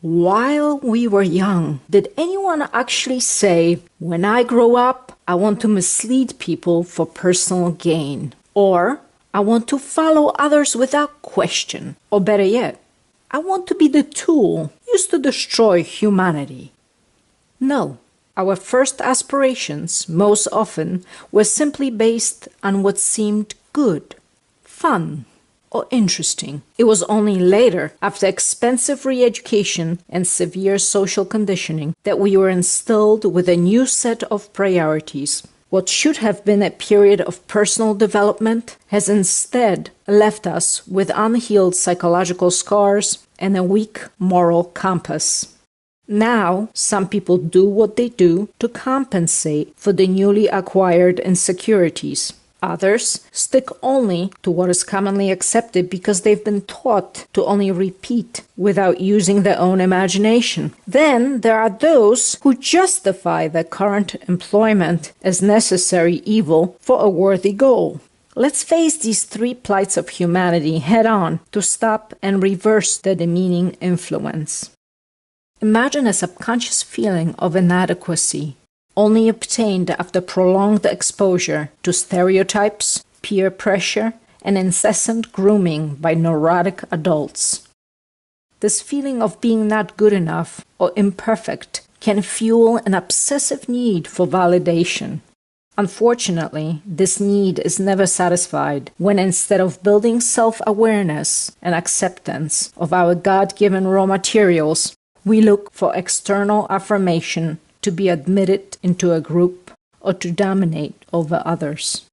While we were young, did anyone actually say, "When I grow up, I want to mislead people for personal gain"? Or, "I want to follow others without question"? Or better yet, "I want to be the tool used to destroy humanity"? No. Our first aspirations, most often, were simply based on what seemed good, fun, or interesting. It was only later, after expensive re-education and severe social conditioning, that we were instilled with a new set of priorities. What should have been a period of personal development has instead left us with unhealed psychological scars and a weak moral compass. Now, some people do what they do to compensate for the newly acquired insecurities. Others stick only to what is commonly accepted because they've been taught to only repeat without using their own imagination. Then there are those who justify their current employment as necessary evil for a worthy goal. Let's face these three plights of humanity head on to stop and reverse their demeaning influence. Imagine a subconscious feeling of inadequacy, only obtained after prolonged exposure to stereotypes, peer pressure, and incessant grooming by neurotic adults. This feeling of being not good enough or imperfect can fuel an obsessive need for validation. Unfortunately, this need is never satisfied when instead of building self-awareness and acceptance of our God-given raw materials, we look for external affirmation to be admitted into a group or to dominate over others.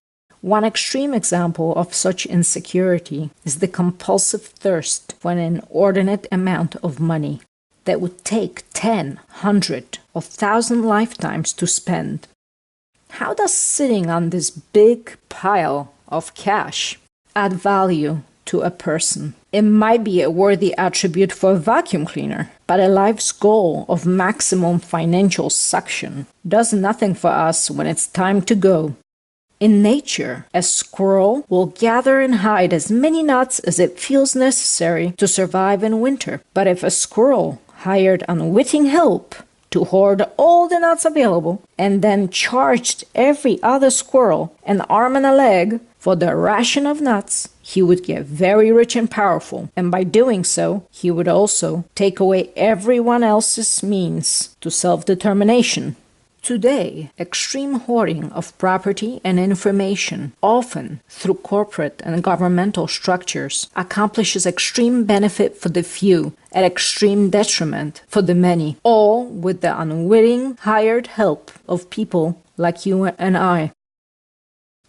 One extreme example of such insecurity is the compulsive thirst for an inordinate amount of money that would take 10, 100, or 1,000 lifetimes to spend. How does sitting on this big pile of cash add value to a person? It might be a worthy attribute for a vacuum cleaner, but a life's goal of maximum financial suction does nothing for us when it's time to go. In nature, a squirrel will gather and hide as many nuts as it feels necessary to survive in winter. But if a squirrel hired unwitting help to hoard all the nuts available and then charged every other squirrel an arm and a leg for the ration of nuts, he would get very rich and powerful, and by doing so, he would also take away everyone else's means to self-determination. Today, extreme hoarding of property and information, often through corporate and governmental structures, accomplishes extreme benefit for the few at extreme detriment for the many, all with the unwitting hired help of people like you and I.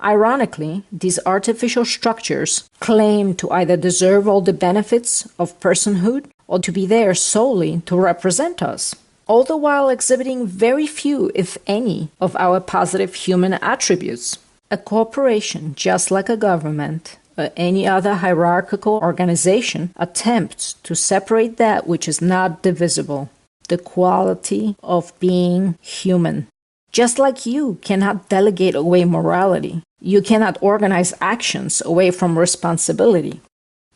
Ironically, these artificial structures claim to either deserve all the benefits of personhood or to be there solely to represent us, all the while exhibiting very few, if any, of our positive human attributes. A corporation, just like a government or any other hierarchical organization, attempts to separate that which is not divisible, the quality of being human. Just like you cannot delegate away morality, you cannot organize actions away from responsibility.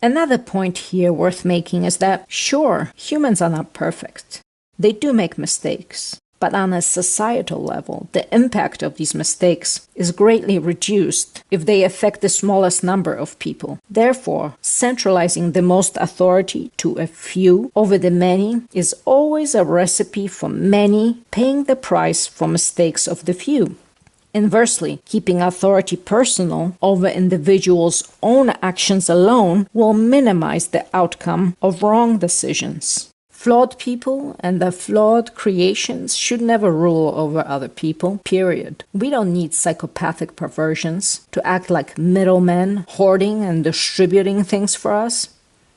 Another point here worth making is that, sure, humans are not perfect. They do make mistakes, but on a societal level, the impact of these mistakes is greatly reduced if they affect the smallest number of people. Therefore, centralizing the most authority to a few over the many is always a recipe for many paying the price for mistakes of the few. Inversely, keeping authority personal over individuals' own actions alone will minimize the outcome of wrong decisions. Flawed people and their flawed creations should never rule over other people, period. We don't need psychopathic perversions to act like middlemen, hoarding and distributing things for us.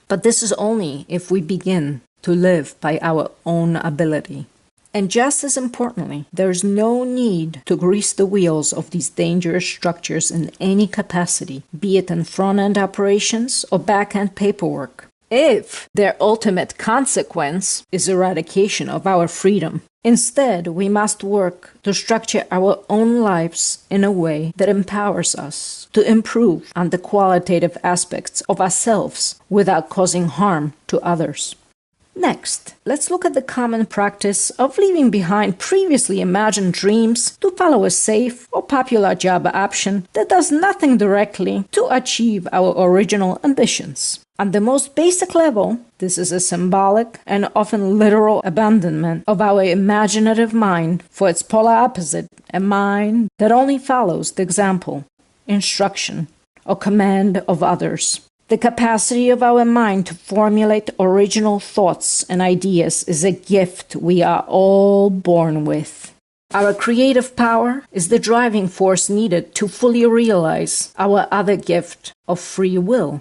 But this is only if we begin to live by our own ability. And just as importantly, there is no need to grease the wheels of these dangerous structures in any capacity, be it in front-end operations or back-end paperwork, if their ultimate consequence is eradication of our freedom. Instead, we must work to structure our own lives in a way that empowers us to improve on the qualitative aspects of ourselves without causing harm to others. Next, let's look at the common practice of leaving behind previously imagined dreams to follow a safe or popular job option that does nothing directly to achieve our original ambitions. On the most basic level, this is a symbolic and often literal abandonment of our imaginative mind for its polar opposite, a mind that only follows the example, instruction, or command of others. The capacity of our mind to formulate original thoughts and ideas is a gift we are all born with. Our creative power is the driving force needed to fully realize our other gift of free will.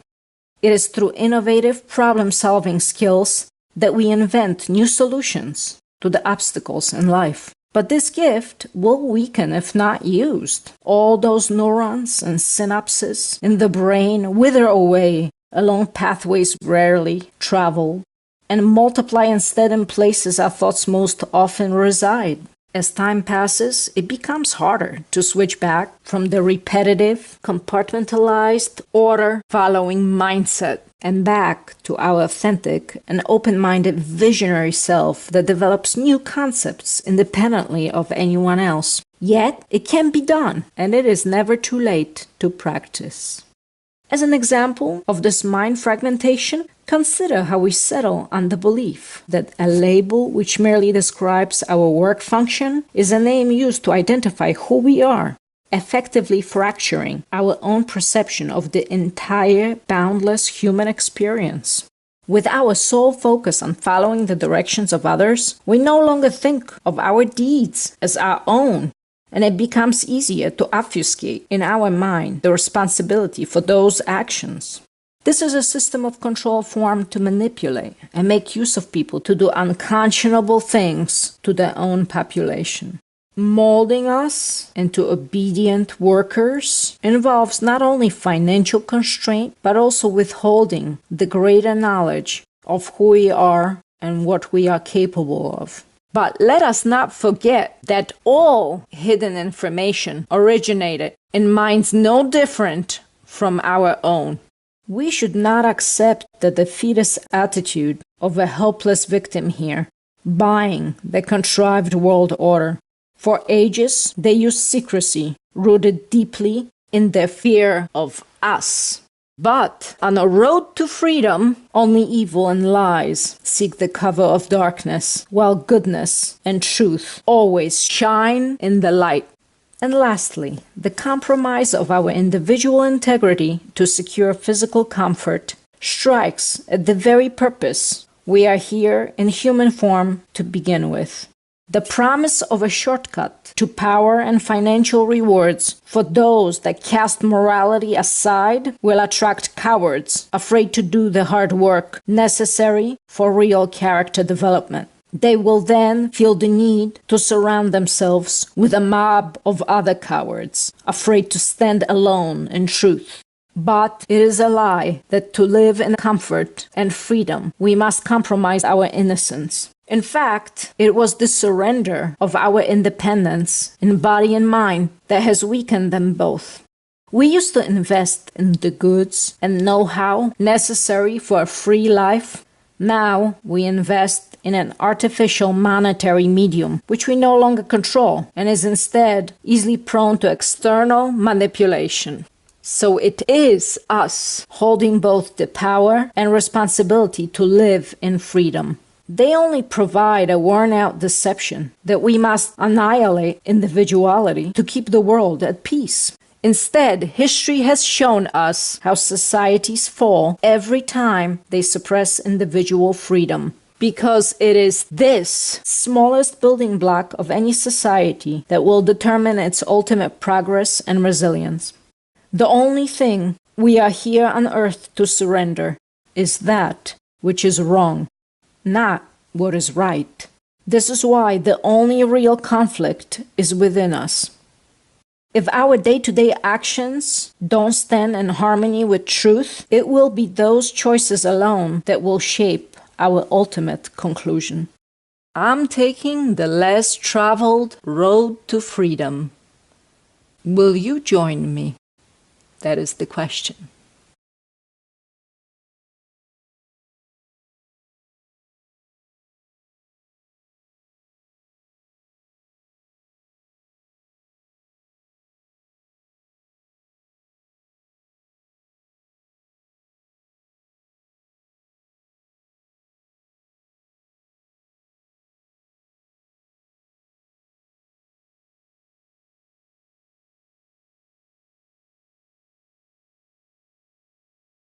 It is through innovative problem-solving skills that we invent new solutions to the obstacles in life. But this gift will weaken if not used. All those neurons and synapses in the brain wither away along pathways rarely traveled and multiply instead in places our thoughts most often reside. As time passes, it becomes harder to switch back from the repetitive, compartmentalized, order-following mindset and back to our authentic and open-minded visionary self that develops new concepts independently of anyone else. Yet, it can be done, and it is never too late to practice. As an example of this mind fragmentation, consider how we settle on the belief that a label which merely describes our work function is a name used to identify who we are, effectively fracturing our own perception of the entire boundless human experience. With our sole focus on following the directions of others, we no longer think of our deeds as our own, and it becomes easier to obfuscate in our mind the responsibility for those actions. This is a system of control formed to manipulate and make use of people to do unconscionable things to their own population. Molding us into obedient workers involves not only financial constraint, but also withholding the greater knowledge of who we are and what we are capable of. But let us not forget that all hidden information originated in minds no different from our own. We should not accept the defeatist attitude of a helpless victim here, buying the contrived world order. For ages, they used secrecy, rooted deeply in their fear of us. But on a road to freedom, only evil and lies seek the cover of darkness, while goodness and truth always shine in the light. And lastly, the compromise of our individual integrity to secure physical comfort strikes at the very purpose we are here in human form to begin with. The promise of a shortcut to power and financial rewards for those that cast morality aside will attract cowards afraid to do the hard work necessary for real character development. They will then feel the need to surround themselves with a mob of other cowards, afraid to stand alone in truth. But it is a lie that to live in comfort and freedom, we must compromise our innocence. In fact, it was the surrender of our independence in body and mind that has weakened them both. We used to invest in the goods and know-how necessary for a free life. Now we invest in an artificial monetary medium, which we no longer control and is instead easily prone to external manipulation. So it is us holding both the power and responsibility to live in freedom. They only provide a worn-out deception that we must annihilate individuality to keep the world at peace. Instead, history has shown us how societies fall every time they suppress individual freedom. Because it is this smallest building block of any society that will determine its ultimate progress and resilience. The only thing we are here on earth to surrender is that which is wrong, not what is right. This is why the only real conflict is within us. If our day-to-day actions don't stand in harmony with truth, it will be those choices alone that will shape our ultimate conclusion. I'm taking the less traveled road to freedom. Will you join me? That is the question.